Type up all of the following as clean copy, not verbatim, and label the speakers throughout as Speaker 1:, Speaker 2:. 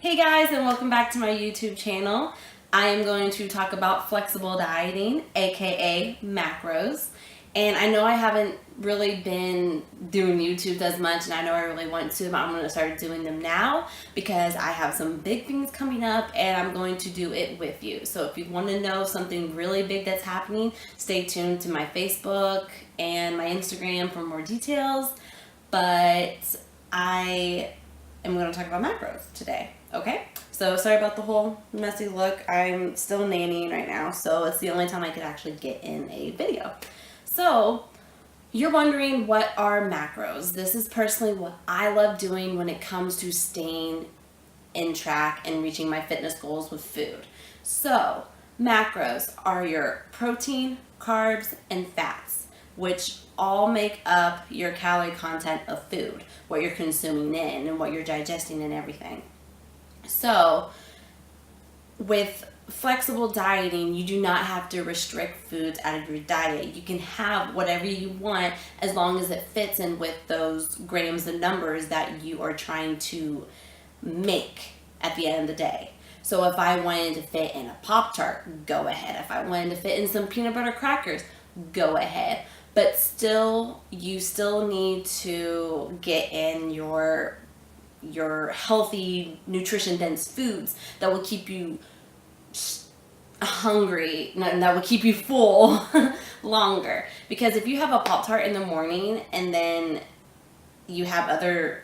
Speaker 1: Hey guys, and welcome back to my YouTube channel. I am going to talk about flexible dieting, aka macros. And I know I haven't really been doing YouTube as much, and I know I really want to, but I'm going to start doing them now because I have some big things coming up and I'm going to do it with you. So if you want to know something really big that's happening, stay tuned to my Facebook and my Instagram for more details. But I am going to talk about macros today. Okay, so sorry about the whole messy look. I'm still nannying right now, so it's the only time I could actually get in a video. So you're wondering, what are macros? This is personally what I love doing when it comes to staying in track and reaching my fitness goals with food. So macros are your protein, carbs, and fats, which all make up your calorie content of food, what you're consuming in and what you're digesting and everything. So with flexible dieting, you do not have to restrict foods out of your diet. You can have whatever you want as long as it fits in with those grams and numbers that you are trying to make at the end of the day. So if I wanted to fit in a Pop-Tart, go ahead. If I wanted to fit in some peanut butter crackers, go ahead. But still, you still need to get in your healthy, nutrition dense foods that will keep you hungry and that will keep you full longer. Because if you have a Pop-Tart in the morning and then you have other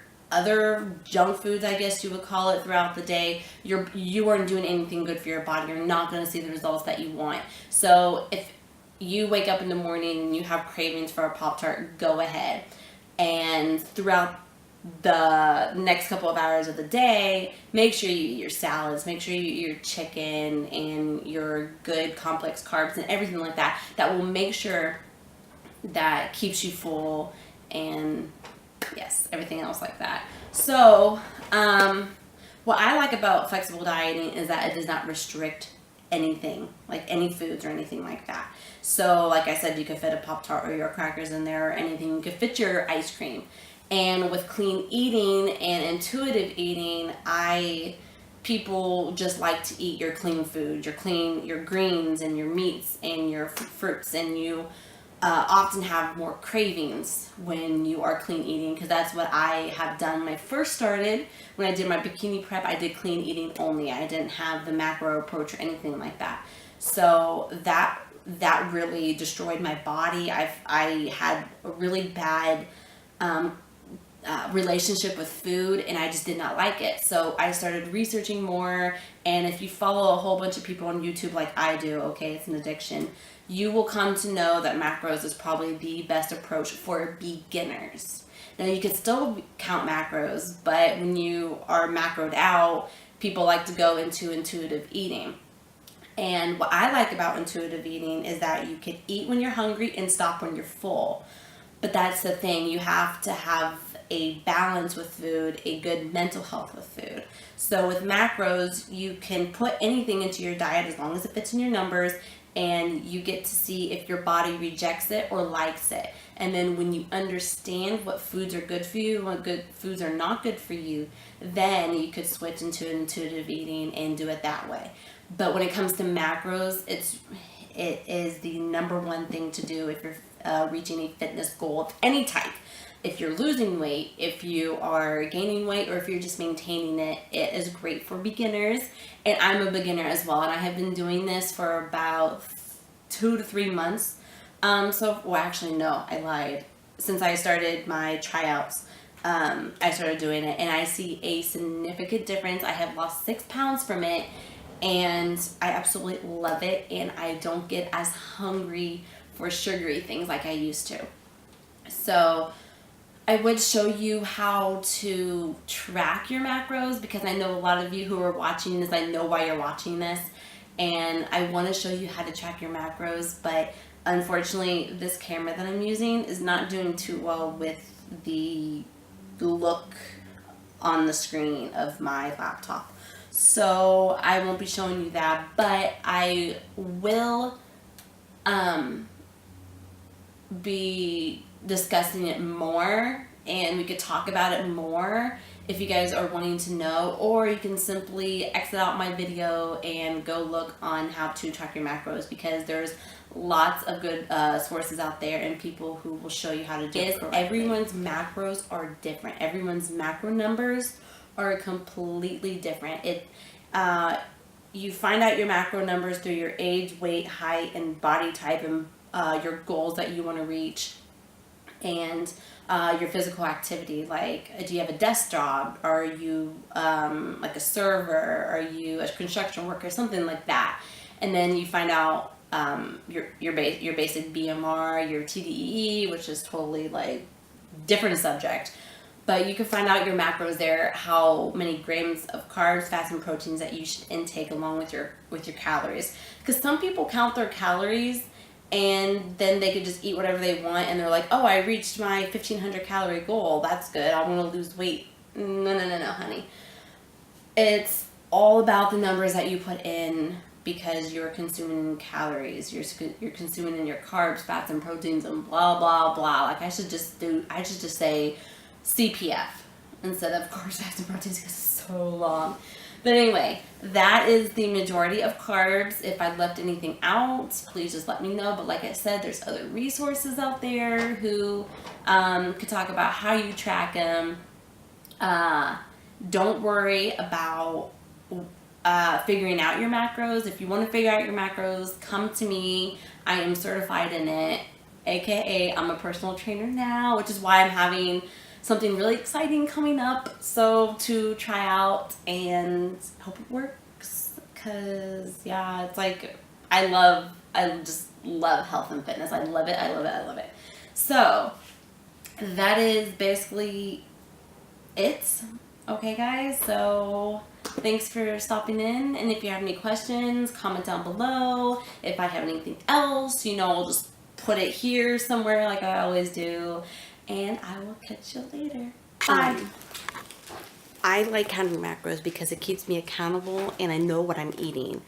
Speaker 1: junk foods, I guess you would call it, throughout the day, you aren't doing anything good for your body. You're not going to see the results that you want. So if you wake up in the morning and you have cravings for a Pop-Tart, go ahead. And throughout the next couple of hours of the day, make sure you eat your salads, make sure you eat your chicken and your good complex carbs and everything like that. That will make sure that keeps you full, and yes, everything else like that. So what I like about flexible dieting is that it does not restrict anything, like any foods or anything like that. So like I said, you could fit a Pop-Tart or your crackers in there or anything. You could fit your ice cream. And with clean eating and intuitive eating, people just like to eat your clean food, your greens and your meats and your fruits, and you often have more cravings when you are clean eating, because that's what I have done when I first started. When I did my bikini prep, I did clean eating only. I didn't have the macro approach or anything like that. So that really destroyed my body. I had a really bad relationship with food, and I just did not like it. So I started researching more, and if you follow a whole bunch of people on YouTube like I do, okay, it's an addiction, you will come to know that macros is probably the best approach for beginners. Now you can still count macros, but when you are macroed out, people like to go into intuitive eating. And what I like about intuitive eating is that you can eat when you're hungry and stop when you're full. But that's the thing, you have to have a balance with food, a good mental health with food. So with macros, you can put anything into your diet as long as it fits in your numbers, and you get to see if your body rejects it or likes it. And then when you understand what foods are good for you, what good foods are not good for you, then you could switch into intuitive eating and do it that way. But when it comes to macros, it is the number one thing to do if you're reaching a fitness goal of any type. If you're losing weight, if you are gaining weight, or if you're just maintaining it, it is great for beginners. And I'm a beginner as well, and I have been doing this for about 2 to 3 months. Actually, no, I lied. Since I started my tryouts, I started doing it, and I see a significant difference. I have lost 6 pounds from it, and I absolutely love it, and I don't get as hungry for sugary things like I used to. So I would show you how to track your macros, because I know a lot of you who are watching this, I know why you're watching this, and I want to show you how to track your macros, but unfortunately this camera that I'm using is not doing too well with the look on the screen of my laptop. So I won't be showing you that, but I will be discussing it more, and we could talk about it more if you guys are wanting to know, or you can simply exit out my video and go look on how to track your macros, because there's lots of good sources out there and people who will show you how to do it correctly. Everyone's macros are different. Everyone's macro numbers are completely different. You find out your macro numbers through your age, weight, height, and body type, and your goals that you want to reach, and your physical activity. Like, do you have a desk job? Are you like a server? Are you a construction worker? Something like that. And then you find out your basic BMR, your TDEE, which is totally like different subject. But you can find out your macros there, how many grams of carbs, fats, and proteins that you should intake along with your calories. Because some people count their calories and then they could just eat whatever they want, and they're like, oh, I reached my 1,500 calorie goal. That's good. I want to lose weight. No, honey. It's all about the numbers that you put in, because you're consuming calories, you're consuming in your carbs, fats, and proteins, and blah blah blah. Like, I should just say CPF instead of carbs, fats, and proteins, because it's so long. But anyway, that is the majority of carbs. If I left anything out, please just let me know. But like I said, there's other resources out there who could talk about how you track them. Don't worry about figuring out your macros. If you want to figure out your macros, come to me. I am certified in it, aka I'm a personal trainer now, which is why I'm having something really exciting coming up, so to try out and hope it works. Because yeah, it's like I just love health and fitness. I love it. So that is basically it. Okay guys, so thanks for stopping in, and if you have any questions, comment down below. If I have anything else, I'll just put it here somewhere like I always do, and I will catch you later. Bye. I like counting macros because it keeps me accountable and I know what I'm eating.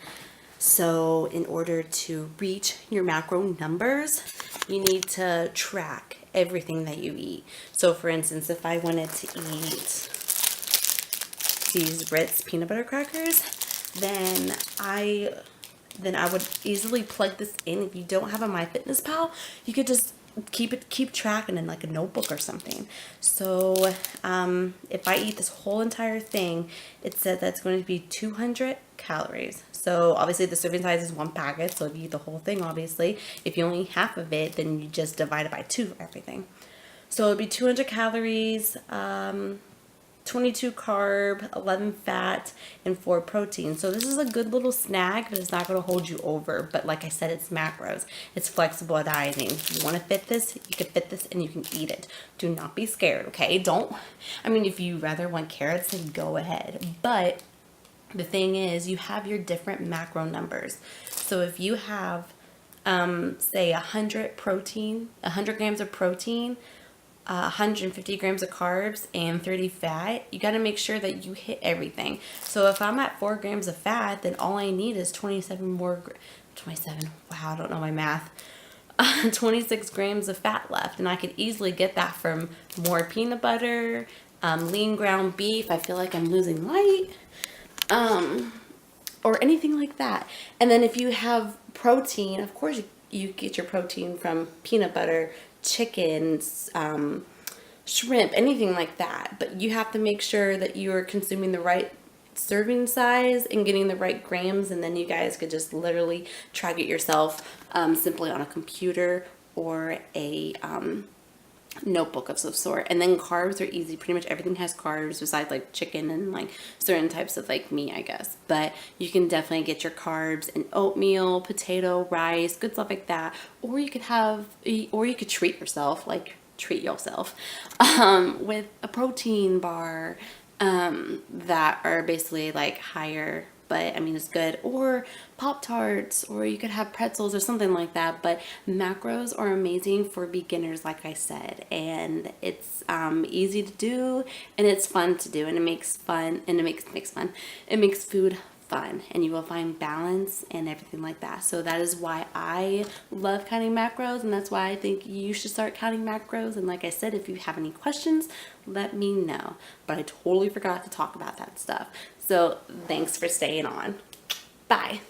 Speaker 1: So in order to reach your macro numbers, you need to track everything that you eat. So for instance, if I wanted to eat these Ritz peanut butter crackers, then I would easily plug this in. If you don't have a MyFitnessPal, you could just keep tracking in like a notebook or something. So if I eat this whole entire thing, it said that's going to be 200 calories. So obviously the serving size is 1 packet, so if you eat the whole thing, obviously, if you only eat half of it, then you just divide it by 2 for everything. So it'd be 200 calories, 22 carb, 11 fat, and 4 protein. So this is a good little snack, but it's not going to hold you over. But like I said, it's macros. It's flexible dieting. If you want to fit this, you can fit this and you can eat it. Do not be scared, okay? If you rather want carrots, then go ahead. But the thing is, you have your different macro numbers. So if you have, say 100 grams of protein, 150 grams of carbs, and 30 fat, you got to make sure that you hit everything. So if I'm at 4 grams of fat, then all I need is 27, wow, I don't know my math, 26 grams of fat left, and I could easily get that from more peanut butter, lean ground beef, I feel like I'm losing weight, or anything like that. And then if you have protein, of course you get your protein from peanut butter, chickens, shrimp, anything like that. But you have to make sure that you are consuming the right serving size and getting the right grams, and then you guys could just literally track it yourself, simply on a computer or a notebook of some sort. And then carbs are easy. Pretty much everything has carbs besides like chicken and like certain types of like meat, I guess. But you can definitely get your carbs in oatmeal, potato, rice, good stuff like that. Or you could treat yourself with a protein bar that are basically like higher, but it's good, or Pop-Tarts, or you could have pretzels or something like that. But macros are amazing for beginners, like I said, and it's easy to do, and it's fun to do, and it makes food fun, and you will find balance and everything like that. So that is why I love counting macros, and that's why I think you should start counting macros. And like I said, if you have any questions, let me know. But I totally forgot to talk about that stuff. So thanks for staying on. Bye.